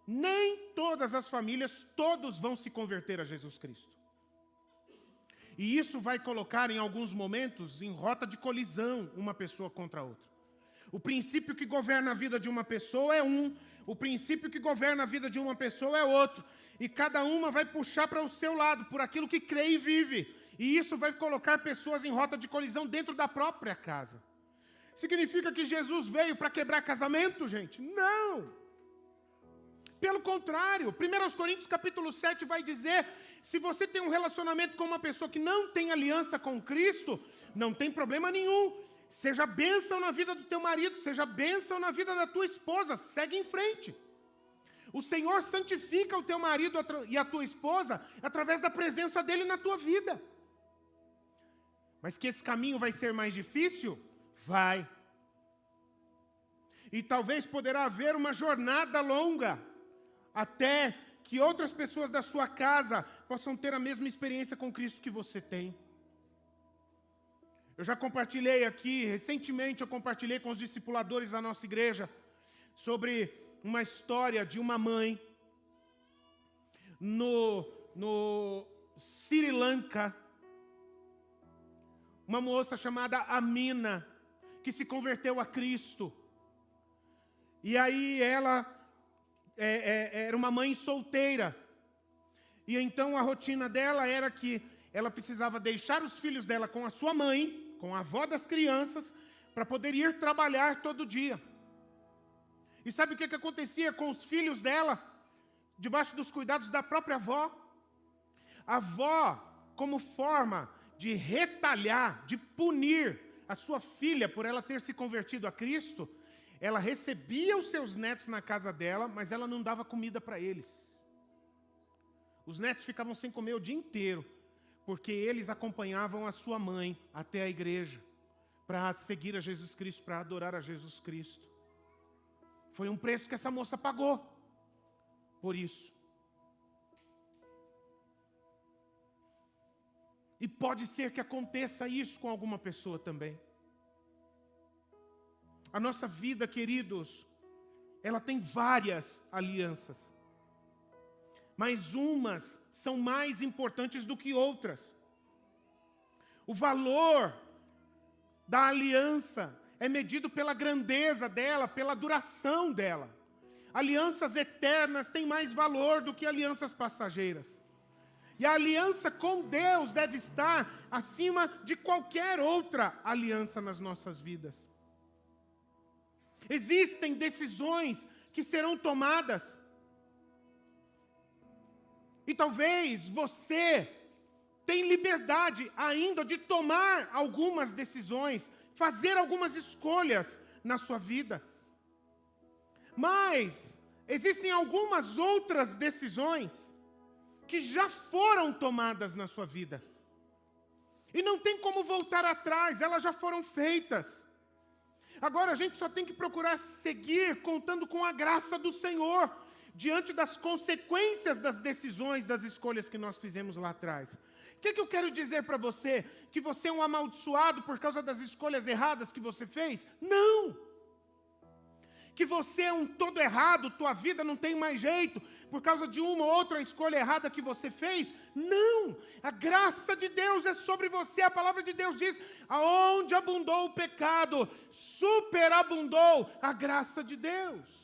Nem todas as famílias, todos vão se converter a Jesus Cristo. E isso vai colocar em alguns momentos em rota de colisão uma pessoa contra a outra. O princípio que governa a vida de uma pessoa é um, o princípio que governa a vida de uma pessoa é outro. E cada uma vai puxar para o seu lado, por aquilo que crê e vive. E isso vai colocar pessoas em rota de colisão dentro da própria casa. Significa que Jesus veio para quebrar casamento, gente? Não! Pelo contrário, 1 Coríntios capítulo 7 vai dizer, se você tem um relacionamento com uma pessoa que não tem aliança com Cristo, não tem problema nenhum. Seja bênção na vida do teu marido, seja bênção na vida da tua esposa, segue em frente. O Senhor santifica o teu marido e a tua esposa através da presença dele na tua vida. Mas que esse caminho vai ser mais difícil? Vai. E talvez poderá haver uma jornada longa, até que outras pessoas da sua casa possam ter a mesma experiência com Cristo que você tem. Eu já compartilhei aqui, recentemente eu compartilhei com os discipuladores da nossa igreja, sobre uma história de uma mãe no Sri Lanka, uma moça chamada Amina, que se converteu a Cristo. E aí ela era uma mãe solteira. E então a rotina dela era que ela precisava deixar os filhos dela com a sua mãe, com a avó das crianças, para poder ir trabalhar todo dia. E sabe o que acontecia com os filhos dela, debaixo dos cuidados da própria avó? A avó, como forma de retalhar, de punir a sua filha por ela ter se convertido a Cristo, ela recebia os seus netos na casa dela, mas ela não dava comida para eles. Os netos ficavam sem comer o dia inteiro, porque eles acompanhavam a sua mãe até a igreja, para seguir a Jesus Cristo, para adorar a Jesus Cristo. Foi um preço que essa moça pagou por isso. E pode ser que aconteça isso com alguma pessoa também. A nossa vida, queridos, ela tem várias alianças. Mas umas são mais importantes do que outras. O valor da aliança é medido pela grandeza dela, pela duração dela. Alianças eternas têm mais valor do que alianças passageiras. E a aliança com Deus deve estar acima de qualquer outra aliança nas nossas vidas. Existem decisões que serão tomadas. E talvez você tenha liberdade ainda de tomar algumas decisões, fazer algumas escolhas na sua vida. Mas existem algumas outras decisões que já foram tomadas na sua vida. E não tem como voltar atrás, elas já foram feitas. Agora a gente só tem que procurar seguir contando com a graça do Senhor, diante das consequências das decisões, das escolhas que nós fizemos lá atrás. O que eu quero dizer para você? Que você é um amaldiçoado por causa das escolhas erradas que você fez? Não! Que você é um todo errado, tua vida não tem mais jeito, por causa de uma ou outra escolha errada que você fez? Não! A graça de Deus é sobre você, a palavra de Deus diz, aonde abundou o pecado, superabundou a graça de Deus.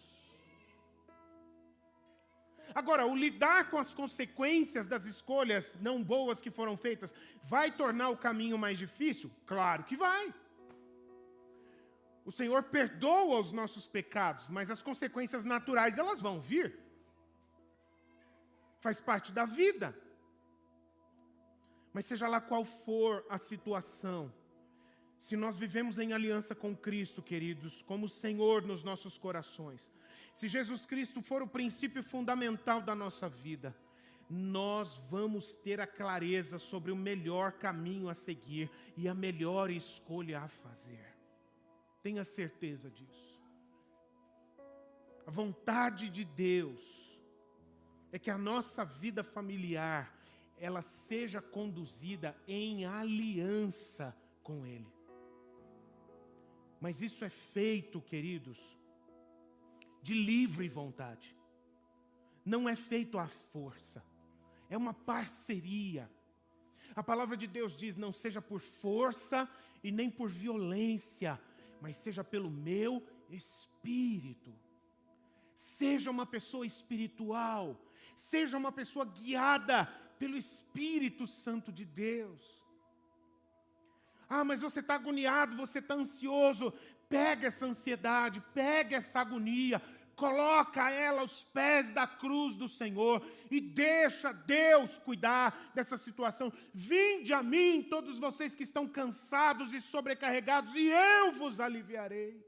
Agora, o lidar com as consequências das escolhas não boas que foram feitas, vai tornar o caminho mais difícil? Claro que vai. O Senhor perdoa os nossos pecados, mas as consequências naturais, elas vão vir. Faz parte da vida. Mas seja lá qual for a situação, se nós vivemos em aliança com Cristo, queridos, como Senhor nos nossos corações, se Jesus Cristo for o princípio fundamental da nossa vida, nós vamos ter a clareza sobre o melhor caminho a seguir e a melhor escolha a fazer. Tenha certeza disso. A vontade de Deus é que a nossa vida familiar, ela seja conduzida em aliança com Ele. Mas isso é feito, queridos, de livre vontade. Não é feito à força. É uma parceria. A palavra de Deus diz, não seja por força e nem por violência, mas seja pelo meu Espírito. Seja uma pessoa espiritual, seja uma pessoa guiada pelo Espírito Santo de Deus. Ah, mas você está agoniado, você está ansioso. Pega essa ansiedade, pega essa agonia, coloca ela aos pés da cruz do Senhor e deixa Deus cuidar dessa situação. Vinde a mim, todos vocês que estão cansados e sobrecarregados, e eu vos aliviarei.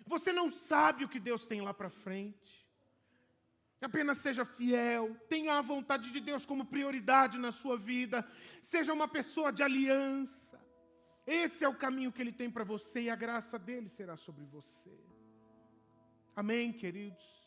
Você não sabe o que Deus tem lá para frente. Apenas seja fiel, tenha a vontade de Deus como prioridade na sua vida, seja uma pessoa de aliança. Esse é o caminho que Ele tem para você e a graça dEle será sobre você. Amém, queridos?